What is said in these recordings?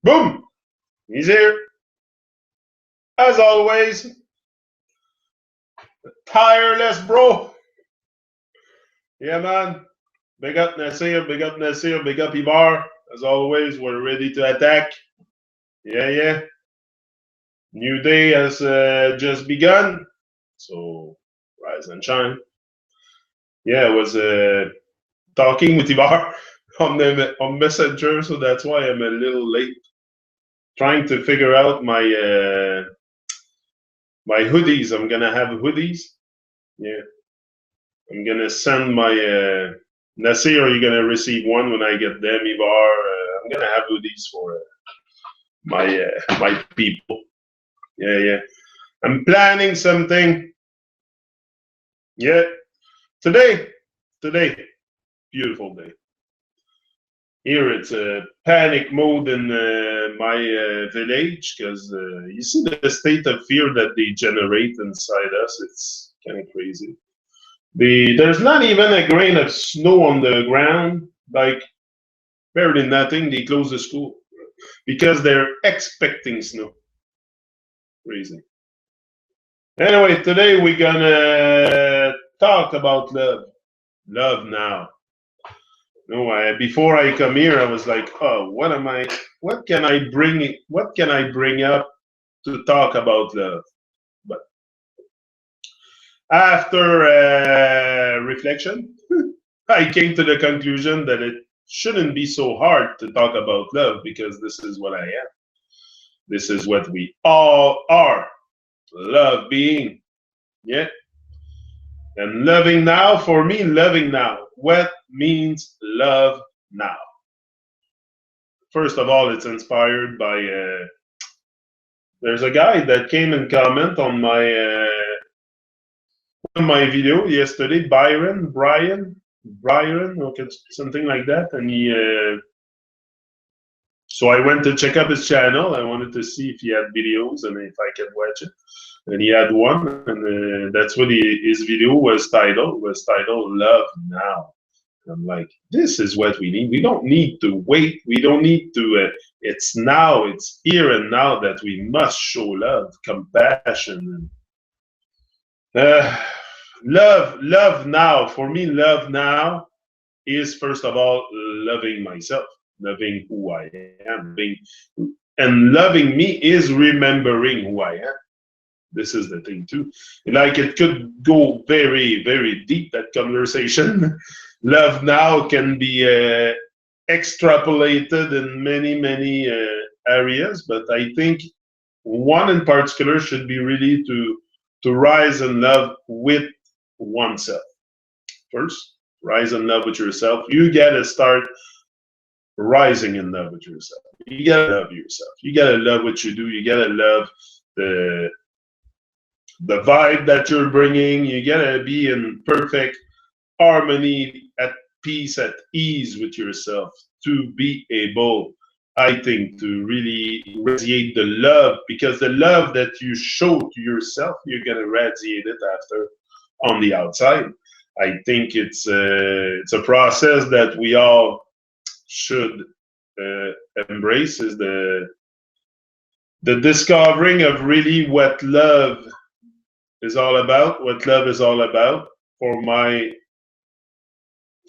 Boom! He's here. As always, tireless, bro. Yeah, man. Big up Nasir, big up Nasir, big up Ibar. As always, we're ready to attack. Yeah, yeah. New day has just begun. So, rise and shine. Yeah, I was talking with Ibar on Messenger, so that's why I'm a little late. Trying to figure out my hoodies. I'm gonna have hoodies. Yeah. I'm gonna send my Nasir. You're gonna receive one when I get them. Ibar, I'm gonna have hoodies for my people. Yeah, yeah. I'm planning something. Yeah, today, today, beautiful day. Here it's a panic mode in my village because you see the state of fear that they generate inside us. It's kind of crazy. There's not even a grain of snow on the ground. Like barely nothing. They close the school because they're expecting snow. Crazy. Anyway, today we're gonna talk about love. Love now. No, before I come here, I was like, oh, what am I? What can I bring? What can I bring up to talk about love? But after reflection, I came to the conclusion that it shouldn't be so hard to talk about love because this is what I am. This is what we all are. Love being. Yeah. And loving now, for me, loving now. What means love now? First of all, it's inspired by. There's a guy that came and comment on my video yesterday, Brian, okay, something like that, and he. So I went to check up his channel. I wanted to see if he had videos and if I could watch it. And he had one, and that's what his video was titled. Was titled "Love Now." I'm like, this is what we need. We don't need to wait. We don't need to. It's now. It's here and now that we must show love, compassion, and love now. For me, love now is first of all loving myself, loving who I am, and loving me is remembering who I am. This is the thing too. Like it could go very, very deep. That conversation, love now can be extrapolated in many, many areas. But I think one in particular should be really to rise in love with oneself first. Rise in love with yourself. You gotta start rising in love with yourself. You gotta love yourself. You gotta love what you do. You gotta love the the vibe that you're bringing. You gotta be in perfect harmony, at peace, at ease with yourself to be able, I think, to really radiate the love because the love that you show to yourself, you're gonna radiate it after on the outside. I think it's a process that we all should uh, embrace is the discovering of really what love is all about, what love is all about. For my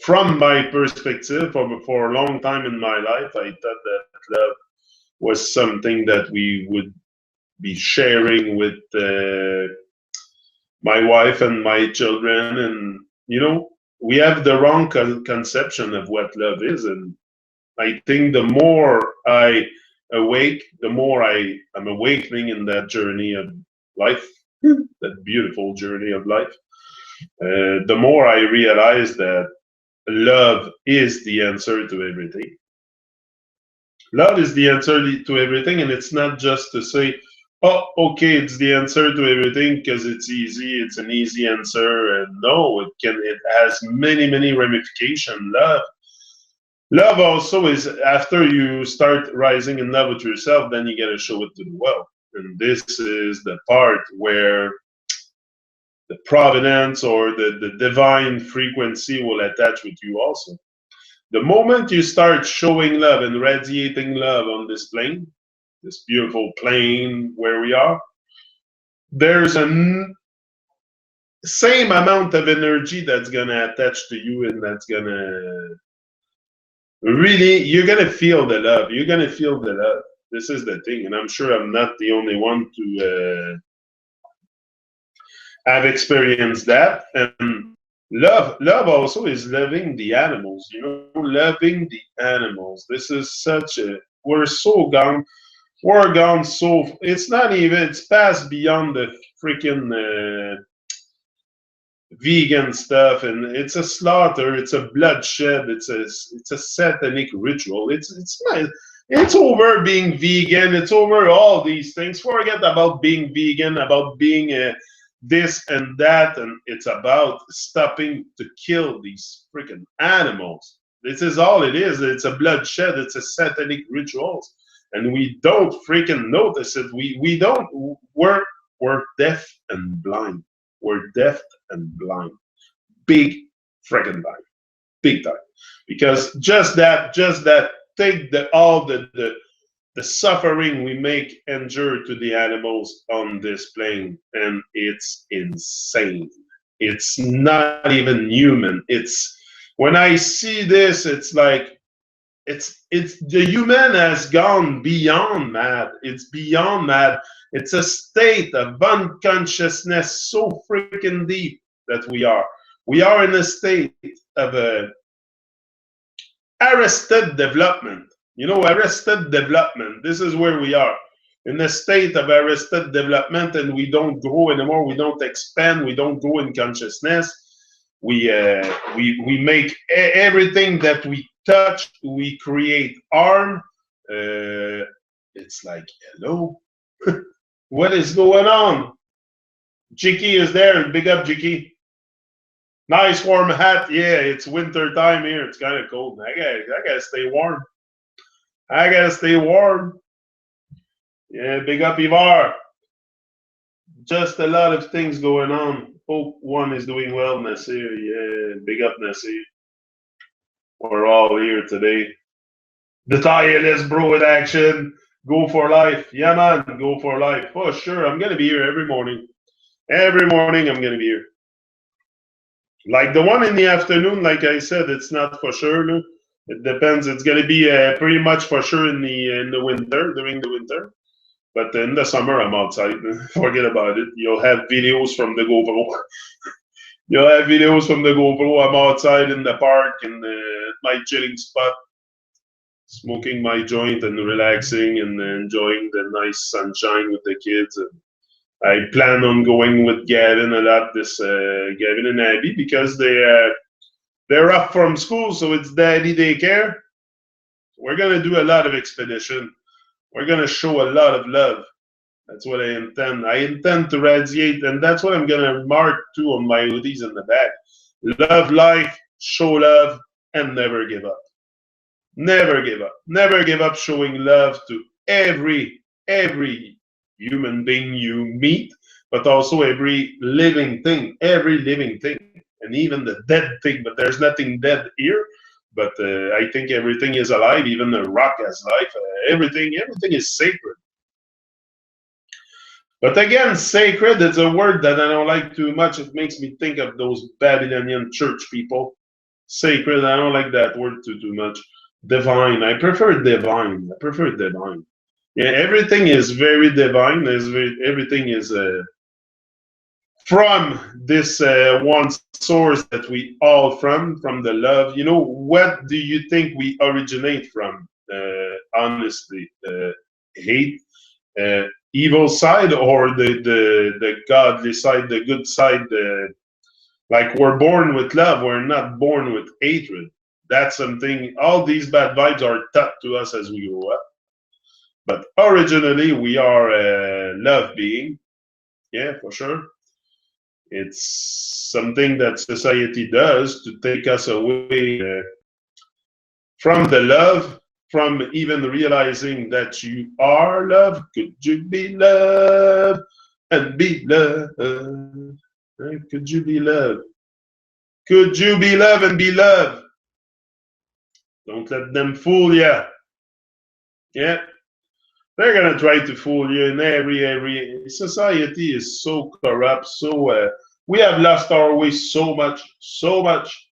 from my perspective, for a long time in my life, I thought that love was something that we would be sharing with my wife and my children, and we have the wrong conception of what love is, and I think the more I awake, the more I am awakening in that journey of life, that beautiful journey of life. The more I realize that love is the answer to everything. Love is the answer to everything, and it's not just to say, "Oh, okay, it's the answer to everything because it's easy. It's an easy answer." And no, it has many many ramifications. Love also is after you start rising in love with yourself, then you got to show it to the world. And this is the part where the providence or the divine frequency will attach with you also. The moment you start showing love and radiating love on this plane, this beautiful plane where we are, there's a same amount of energy that's gonna attach to you, and that's gonna really, you're gonna feel the love. You're gonna feel the love. This is the thing, and I'm sure I'm not the only one to have experienced that. And love also is loving the animals. You know, loving the animals. This is such a, we're so gone. We're gone so. It's not even. It's past beyond the freaking vegan stuff, and it's a slaughter. It's a bloodshed. It's a satanic ritual. It's not. It's over being vegan. It's over all these things. Forget about being vegan. About being this and that, and it's about stopping to kill these freaking animals. This is all it is. It's a bloodshed. It's a satanic rituals, and we don't freaking notice it. We don't. We're deaf and blind. We're deaf and blind. Big freaking blind. Big time. Because just that, take all the suffering we make endure to the animals on this plane, and it's insane. It's not even human. It's, when I see this, it's like, it's the human has gone beyond mad. It's beyond mad. It's a state of unconsciousness so freaking deep that we are in a state of a arrested development. You know, arrested development. This is where we are, in a state of arrested development, and we don't grow anymore. We don't expand. We don't grow in consciousness. We make everything that we touch. We create harm. It's like, hello, what is going on? Jiki is there. Big up, Jiki. Nice warm hat. Yeah, it's winter time here. It's kind of cold. I gotta stay warm. I gotta stay warm. Yeah, big up, Ivar. Just a lot of things going on. Hope one is doing well, Nasir. Yeah, big up, Nasir. We're all here today. The tireless bro in action. Go for life. Yeah, man, go for life. For sure. I'm gonna be here every morning. Every morning I'm gonna be here. Like the one in the afternoon, like I said, it's not for sure. No? It depends. It's gonna be pretty much for sure in the winter, during the winter. But in the summer, I'm outside. Forget about it. You'll have videos from the GoPro. You'll have videos from the GoPro. I'm outside in the park in my chilling spot, smoking my joint and relaxing and enjoying the nice sunshine with the kids. And I plan on going with Gavin a lot, this Gavin and Abby, because they're up from school, so it's daddy daycare. We're gonna do a lot of expedition. We're gonna show a lot of love. That's what I intend. I intend to radiate, and that's what I'm gonna mark too on my hoodies in the back. Love life, show love, and never give up. Never give up. Never give up showing love to every human being you meet, but also every living thing, and even the dead thing. But there's nothing dead here. But I think everything is alive. Even the rock has life. Everything is sacred. But again, sacred is a word that I don't like too much. It makes me think of those Babylonian church people. Sacred, I don't like that word too much. Divine, I prefer divine. I prefer divine. Yeah, everything is very divine. Everything is from this one source that we all from the love. You know, what do you think we originate from? Honestly, hate, evil side, or the godly side, the good side? Like, we're born with love. We're not born with hatred. That's something. All these bad vibes are taught to us as we grow up. But originally, we are a love being. Yeah, for sure. It's something that society does to take us away from the love, from even realizing that you are love. Could you be love and be love? Could you be love? Could you be love and be love? Don't let them fool you. Yeah. They're gonna try to fool you in every society is so corrupt, so we have lost our way so much, so much.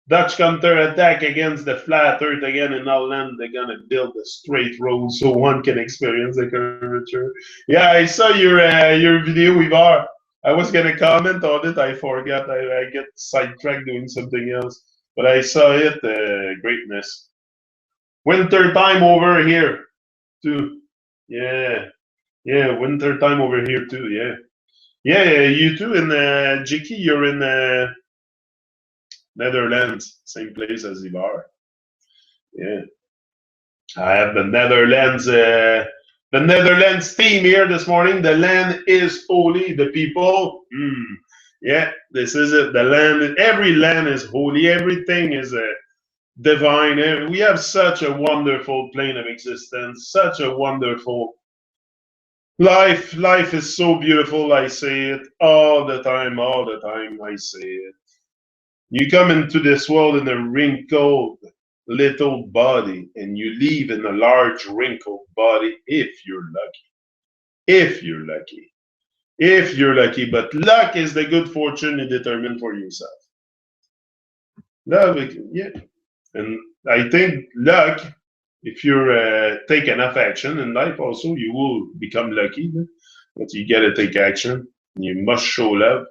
Dutch counterattack against the flat earth again in Holland. They're gonna build a straight road so one can experience the curvature. Yeah, I saw your video, Ivar. I was gonna comment on it. I forgot. I get sidetracked doing something else, but I saw it. Greatness. Winter time over here too. Yeah, yeah. Winter time over here too. Yeah, yeah. Yeah, you too. In Jiki, you're in Netherlands, same place as Ivar. Yeah. I have the Netherlands theme here this morning. The land is holy. The people, yeah, this is it. The land, every land is holy. Everything is divine. We have such a wonderful plane of existence. Such a wonderful life. Life is so beautiful. I say it all the time. All the time. I say it. You come into this world in a wrinkled little body and you leave in a large wrinkled body if you're lucky. If you're lucky. If you're lucky. But luck is the good fortune you determine for yourself. Love, yeah. And I think luck, if you take enough action in life also, you will become lucky. But you got to take action. You must show love.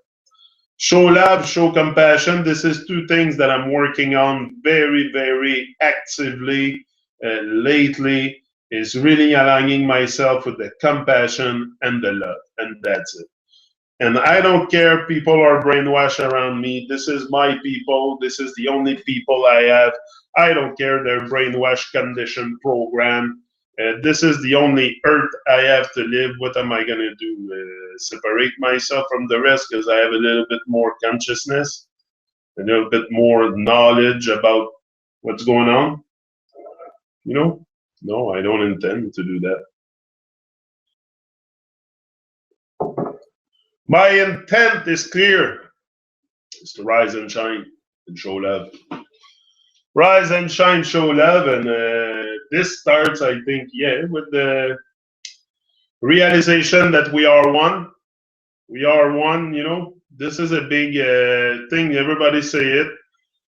Show love, show compassion. This is two things that I'm working on very, very actively lately. Is really aligning myself with the compassion and the love, and that's it. And I don't care if people are brainwashed around me. This is my people. This is the only people I have. I don't care their brainwash condition program. This is the only earth I have to live. What am I going to do? Separate myself from the rest because I have a little bit more consciousness, a little bit more knowledge about what's going on? You know? No, I don't intend to do that. My intent is clear. It's to rise and shine and show love. Rise and shine, show love, and this starts, I think, yeah, with the realization that we are one. We are one. This is a big thing. Everybody say it.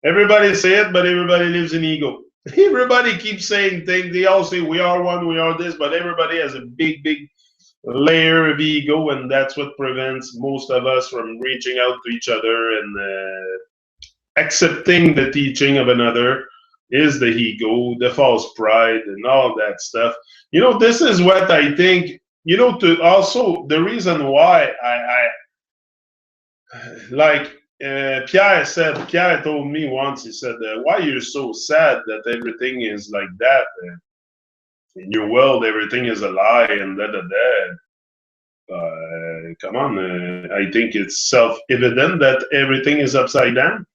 Everybody say it, but everybody lives in ego. Everybody keeps saying things. They all say we are one, we are this, but everybody has a big, big layer of ego, and that's what prevents most of us from reaching out to each other and accepting the teaching of another. Is the ego, the false pride, and all that stuff. This is what I think. To also the reason why I like Pierre told me once. He said, "Why you're so sad that everything is like that in your world? Everything is a lie and da da da." Come on, I think it's self-evident that everything is upside down.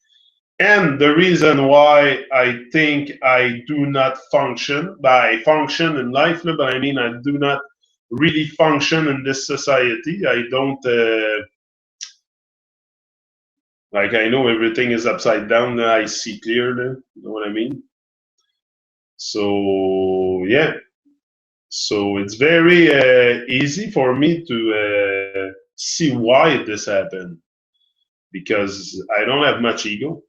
And the reason why I think I do not function, by function in life, but I mean I do not really function in this society. I don't, like I know everything is upside down. I see clearly, you know what I mean? So, yeah. So it's very easy for me to see why this happened because I don't have much ego.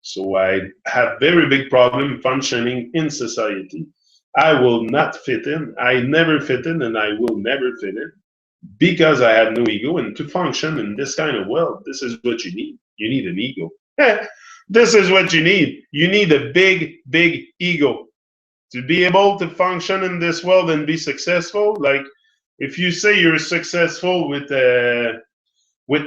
So I have very big problem functioning in society. I will not fit in. I never fit in and I will never fit in because I have no ego. And to function in this kind of world, this is what you need. You need an ego. This is what you need. You need a big, big ego to be able to function in this world and be successful. Like if you say you're successful with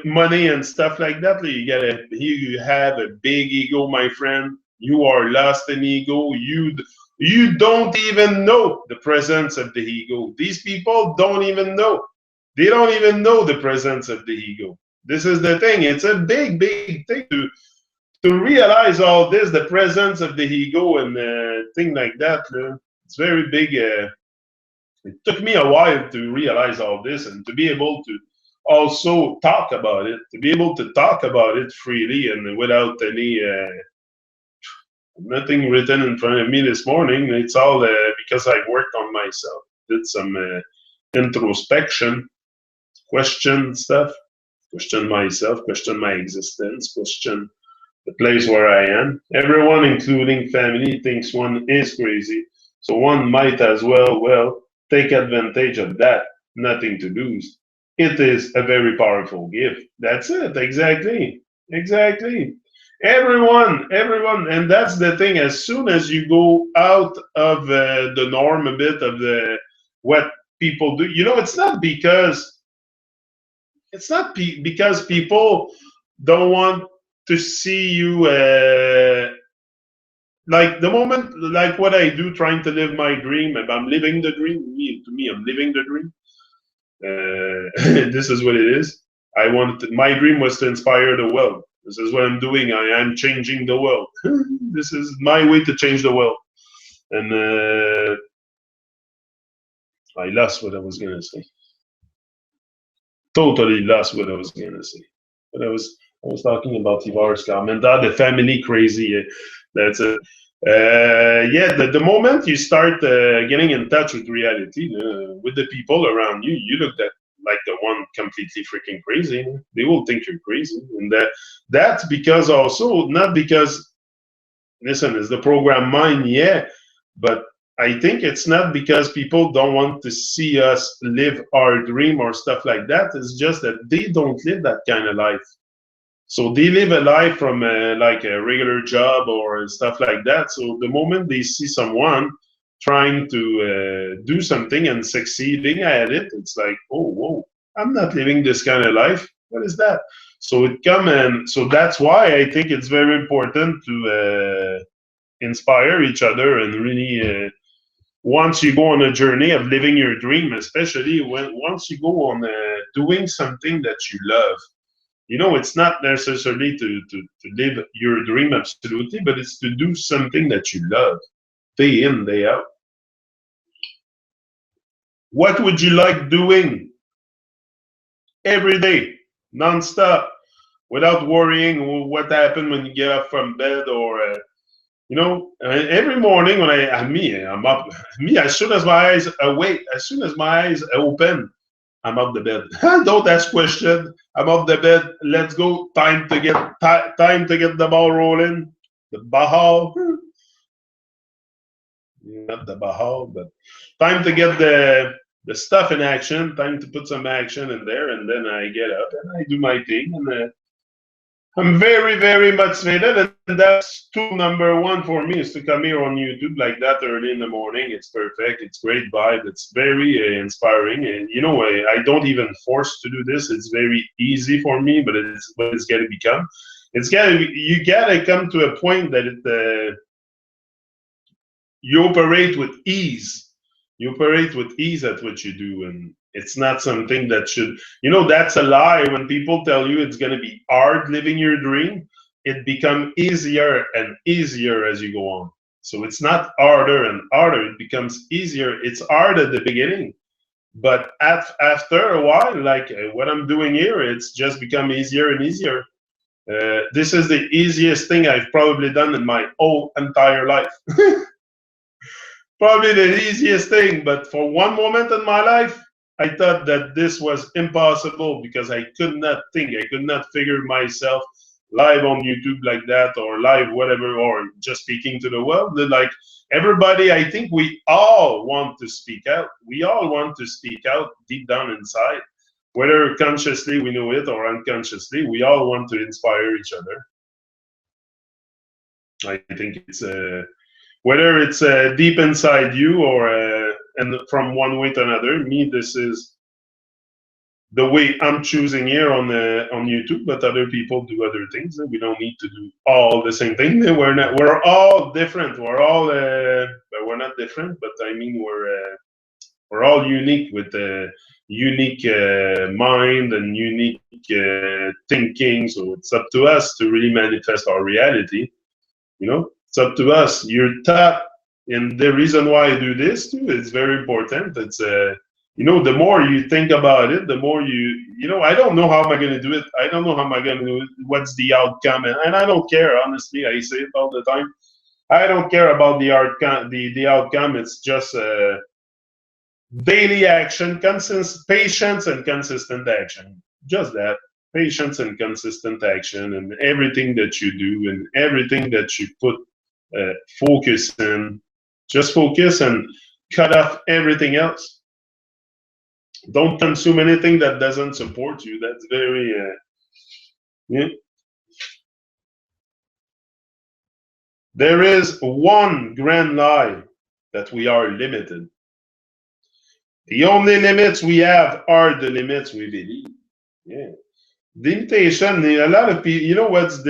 money and stuff like that, you have a big ego, my friend. You are lost in ego. You don't even know the presence of the ego. These people don't even know. They don't even know the presence of the ego. This is the thing. It's a big, big thing to realize all this, the presence of the ego and thing like that. It's very big. It took me a while to realize all this and to be able to also talk about it, to be able to talk about it freely and without any Nothing written in front of me this morning. It's all because I worked on myself, did some introspection, question stuff, question myself, question my existence, question the place where I am. Everyone, including family, thinks one is crazy, so one might as well take advantage of that. Nothing to lose. It is a very powerful gift. That's it. Exactly. Exactly. Everyone, and that's the thing. As soon as you go out of the norm a bit of the what people do, because people don't want to see you like the moment, like what I do, trying to live my dream. If I'm living the dream, to me, I'm living the dream. This is what it is. My dream was to inspire the world. This is what I'm doing. I am changing the world. This is my way to change the world. And I lost what I was gonna say. Totally lost what I was gonna say. But I was talking about Ivar's comment. The family crazy. That's it. Yeah, the moment you start getting in touch with reality, with the people around you, you look at like the one completely freaking crazy. They will think you're crazy, and that's because also not because listen, is the program mine? Yeah, but I think it's not because people don't want to see us live our dream or stuff like that. It's just that they don't live that kind of life. So they live a life from like a regular job or stuff like that. So the moment they see someone trying to do something and succeeding at it, it's like, oh, whoa, I'm not living this kind of life. What is that? So so that's why I think it's very important to inspire each other and really. Once you go on a journey of living your dream, especially once you go on doing something that you love, it's not necessarily to live your dream absolutely, but it's to do something that you love day in, day out. What would you like doing every day, nonstop, without worrying what happened when you get up from bed or, every morning when I'm up, as soon as my eyes awake, as soon as my eyes open, I'm up the bed. Don't ask question. I'm up the bed. Let's go. Time to get the ball rolling. The bahal, not the bahal, but time to get the stuff in action. Time to put some action in there, and then I get up and I do my thing, and I'm very, very motivated, and that's tool number one for me is to come here on YouTube like that early in the morning. It's perfect. It's great vibe. It's very inspiring, and I don't even force to do this. It's very easy for me, but it's got to become. You gotta come to a point that you operate with ease. You operate with ease at what you do, and it's not something that should. That's a lie. When people tell you it's going to be hard living your dream, it becomes easier and easier as you go on. So it's not harder and harder. It becomes easier. It's hard at the beginning, but after a while, like what I'm doing here, it's just become easier and easier. This is the easiest thing I've probably done in my whole entire life. Probably the easiest thing, but for one moment in my life, I thought that this was impossible because I could not think, I could not figure myself live on YouTube like that or live whatever, or just speaking to the world. Like everybody, I think we all want to speak out. We all want to speak out deep down inside. Whether consciously we know it or unconsciously, we all want to inspire each other. I think it's whether it's deep inside you or and from one way to another. Me, this is the way I'm choosing here on YouTube, but other people do other things. We don't need to do all the same thing. We're all different. We're not different, but I mean we're all unique with a unique mind and unique thinking. So it's up to us to really manifest our reality. It's up to us. You're taught, and the reason why I do this too is very important. It's the more you think about it, the more I don't know how am I going to do it. I don't know how am I going to do it. What's the outcome, and I don't care. Honestly, I say it all the time. I don't care about the outcome. It's just daily action, patience and consistent action. Just that. Patience and consistent action and everything that you do and everything that you put focus in. Just focus and cut off everything else. Don't consume anything that doesn't support you. That's very, yeah. There is one grand lie that we are limited. The only limits we have are the limits we believe. Yeah. Limitation, a lot of people, you know what's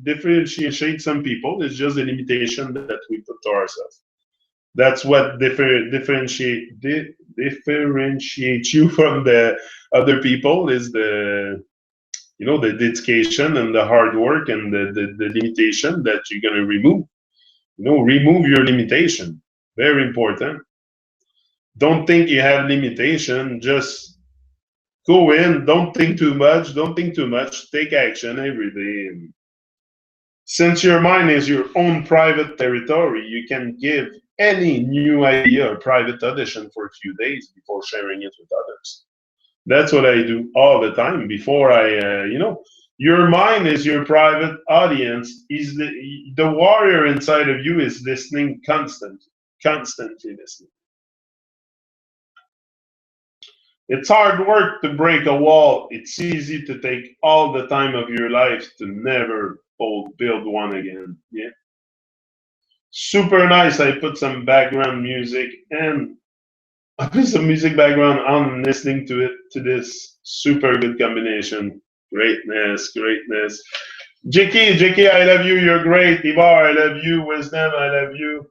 differentiates some people is just the limitation that we put to ourselves. That's what differentiates you from the other people is the dedication and the hard work and the limitation that you're going to remove. Remove your limitation. Very important. Don't think you have limitation. Just go in. Don't think too much. Don't think too much. Take action every day. And since your mind is your own private territory, you can give any new idea a private audition for a few days before sharing it with others. That's what I do all the time before your mind is your private audience. Is the warrior inside of you is listening constantly listening. It's hard work to break a wall. It's easy to take all the time of your life to never build one again. Yeah. Super nice. I put some background music and I put some music background on listening to this super good combination. Greatness, greatness. Jackie, I love you. You're great. Ibar, I love you. Wisdom, I love you.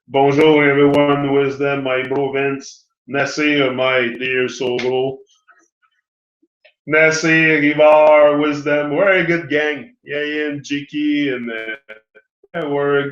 Bonjour, everyone. Wisdom, my bro Vince. Nasir, my dear soul. Nasir, Ibar, Wisdom. We're a good gang. Yeah, and Jackie, and we're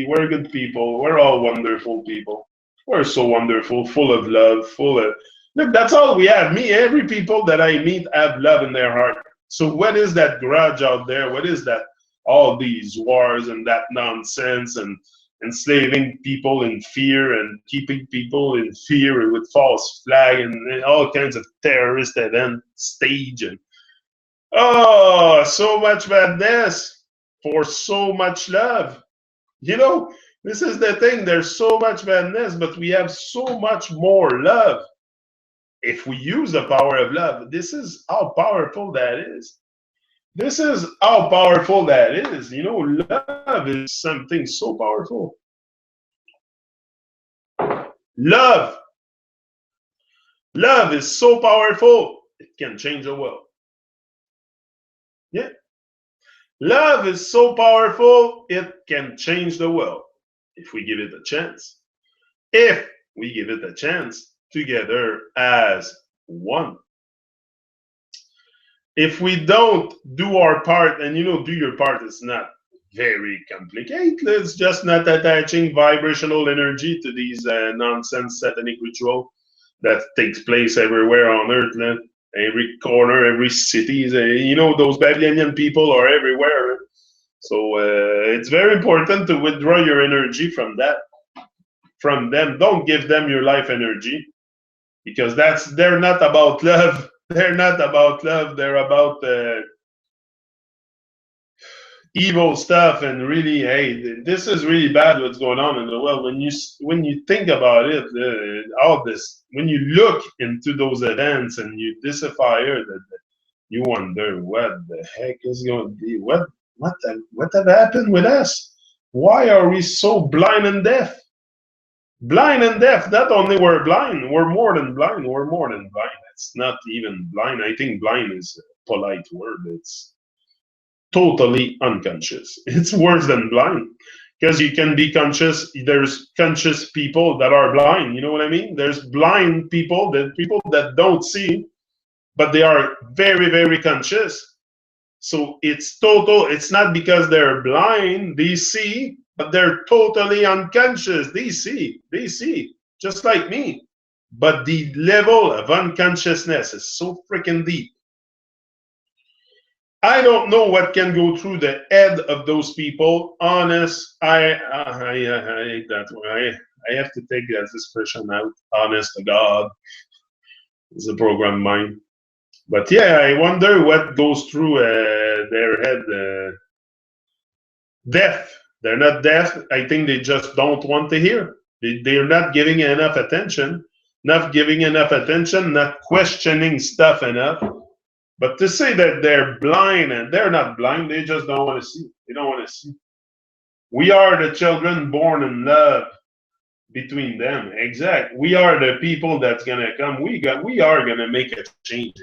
we're good people. We're all wonderful people. We're so wonderful, full of love, full of look. That's all we have. Every people that I meet have love in their heart. So what is that grudge out there? What is that? All these wars and that nonsense and enslaving people in fear and keeping people in fear with false flag and all kinds of terrorist event stage and so much madness for so much love. This is the thing. There's so much madness, but we have so much more love. If we use the power of love, this is how powerful that is. This is how powerful that is. Love is something so powerful. Love. Love is so powerful. It can change the world. Yeah. Love is so powerful, it can change the world if we give it a chance. If we give it a chance together as one. If we don't do our part, and do your part, it's not very complicated. It's just not attaching vibrational energy to these nonsense satanic ritual that takes place everywhere on earth. Every corner, every city. Those Babylonian people are everywhere. So it's very important to withdraw your energy from that. From them. Don't give them your life energy because they're not about love. They're not about love. They're about evil stuff. And really, hey, this is really bad what's going on in the world. When you think about it, all this, when you look into those events and you fire that you wonder what the heck is going to be. What have happened with us? Why are we so blind and deaf? Blind and deaf. Not only we're blind, we're more than blind. We're more than blind. It's not even blind. I think blind is a polite word. It's totally unconscious. It's worse than blind because you can be conscious. There's conscious people that are blind. You know what I mean? There's blind people that don't see, but they are very, very conscious. So it's total. It's not because they're blind, they see, but they're totally unconscious. They see, just like me. But the level of unconsciousness is so freaking deep. I don't know what can go through the head of those people. Honest, I hate that one. I have to take that expression out. Honest to God, is a program mind. But yeah, I wonder what goes through their head. Deaf. They're not deaf. I think they just don't want to hear. They're not giving enough attention. Not giving enough attention. Not questioning stuff enough. But to say that they're blind and they're not blind, they just don't want to see. They don't want to see. We are the children born in love between them. Exact. We are the people that's gonna come. We are gonna make a change.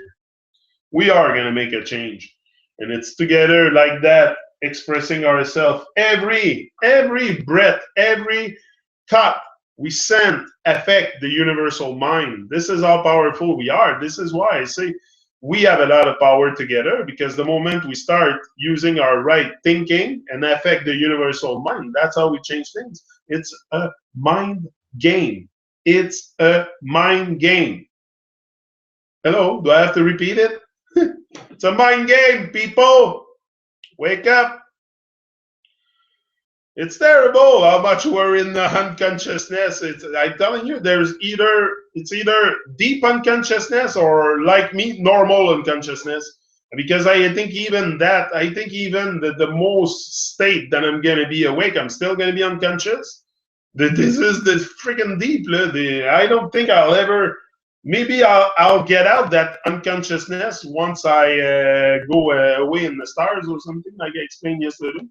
We are gonna make a change. And it's together like that, expressing ourselves. Every breath, every thought we send affect the universal mind. This is how powerful we are. This is why I say we have a lot of power together, because the moment we start using our right thinking and affect the universal mind, that's how we change things. It's a mind game. It's a mind game. Hello, do I have to repeat it? It's a mind game, people. Wake up. It's terrible how much we're in the unconsciousness. I'm telling you, it's either deep unconsciousness or, like me, normal unconsciousness. Because I think even the most state that I'm gonna be awake, I'm still gonna be unconscious. This is the freaking deep. I don't think I'll ever. Maybe I'll get out that unconsciousness once I go away in the stars or something, like I explained yesterday.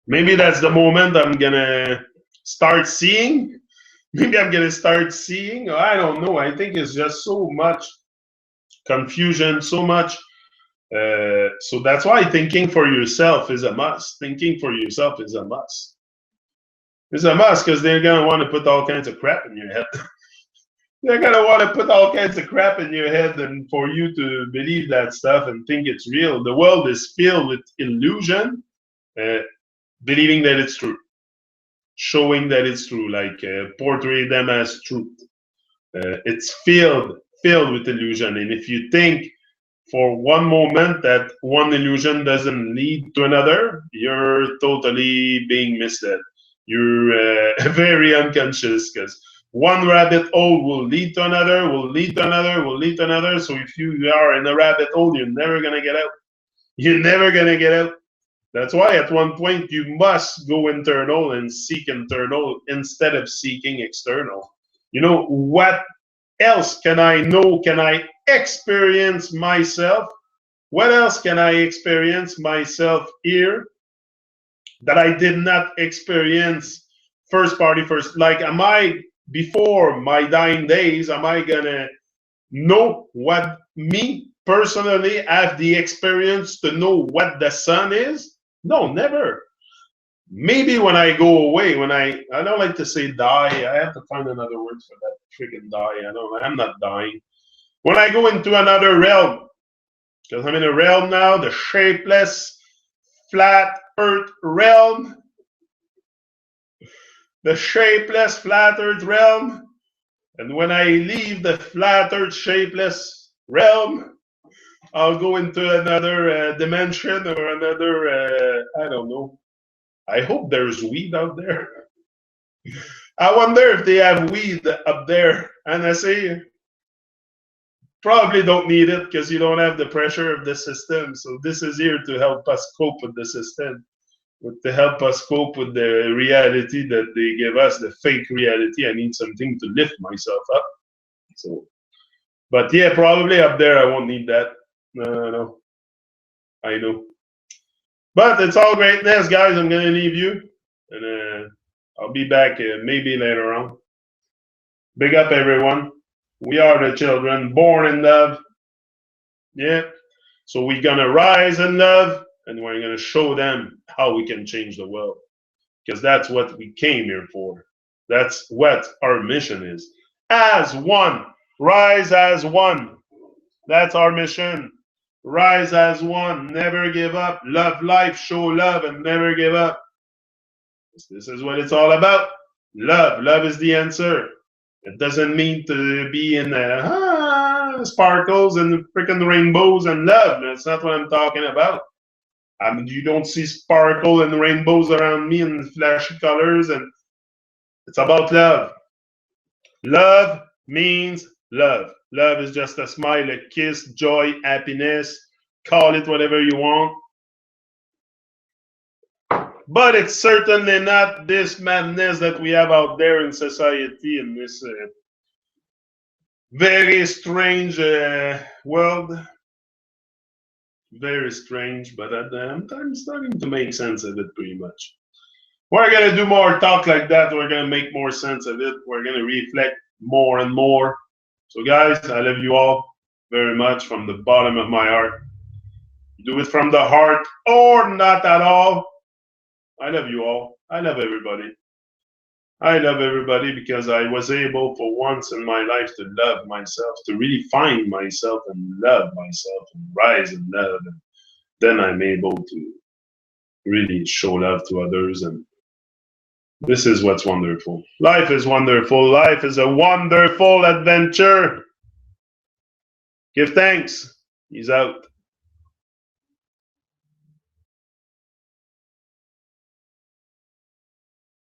Maybe that's the moment I'm gonna start seeing. Maybe I'm gonna start seeing. I don't know. I think it's just so much confusion, so much. So that's why thinking for yourself is a must. Thinking for yourself is a must. It's a must because they're gonna want to put all kinds of crap in your head. They're gonna want to put all kinds of crap in your head, and for you to believe that stuff and think it's real. The world is filled with illusion. Uh, Believing that it's true, showing that it's true, like portray them as truth. It's filled with illusion, and if you think for one moment that one illusion doesn't lead to another, you're totally being misled. You're very unconscious, because one rabbit hole will lead to another, will lead to another, will lead to another. So if you are in a rabbit hole, you're never gonna get out. You're never gonna get out. That's why at one point you must go internal and seek internal instead of seeking external. You know, what else can I know? Can I experience myself? What else can I experience myself here that I did not experience first party first? Like, am I, before my dying days, am I gonna know what me personally have the experience to know what the sun is? No, never. Maybe when I go away, I don't like to say die. I have to find another word for that. Freaking die. I'm not dying. When I go into another realm, because I'm in a realm now, the shapeless, flat earth realm, the shapeless, flat earth realm. And when I leave the flat earth, shapeless realm, I'll go into another dimension or another, I don't know. I hope there's weed out there. I wonder if they have weed up there. And I say, probably don't need it because you don't have the pressure of the system. So this is here to help us cope with the system, to help us cope with the reality that they give us, the fake reality. I need something to lift myself up. So, but yeah, probably up there I won't need that. No, I know. But it's all greatness, guys. I'm gonna leave you, and I'll be back maybe later on. Big up, everyone. We are the children born in love. Yeah. So we're gonna rise in love, and we're gonna show them how we can change the world, because that's what we came here for. That's what our mission is. As one, rise as one. That's our mission. Rise as one. Never give up. Love life. Show love and never give up. This is what it's all about. Love. Love is the answer. It doesn't mean to be in a sparkles and freaking rainbows and love. That's not what I'm talking about. I mean, you don't see sparkle and rainbows around me and flashy colors, and it's about love. Love means love. Love is just a smile, a kiss, joy, happiness. Call it whatever you want. But it's certainly not this madness that we have out there in society in this very strange world. Very strange, but I'm starting to make sense of it pretty much. We're going to do more talk like that. We're going to make more sense of it. We're going to reflect more and more. So, guys, I love you all very much from the bottom of my heart. Do it from the heart or not at all. I love you all. I love everybody. I love everybody because I was able for once in my life to love myself, to really find myself and love myself and rise in love. And then I'm able to really show love to others. And this is what's wonderful. Life is wonderful. Life is a wonderful adventure. Give thanks. He's out.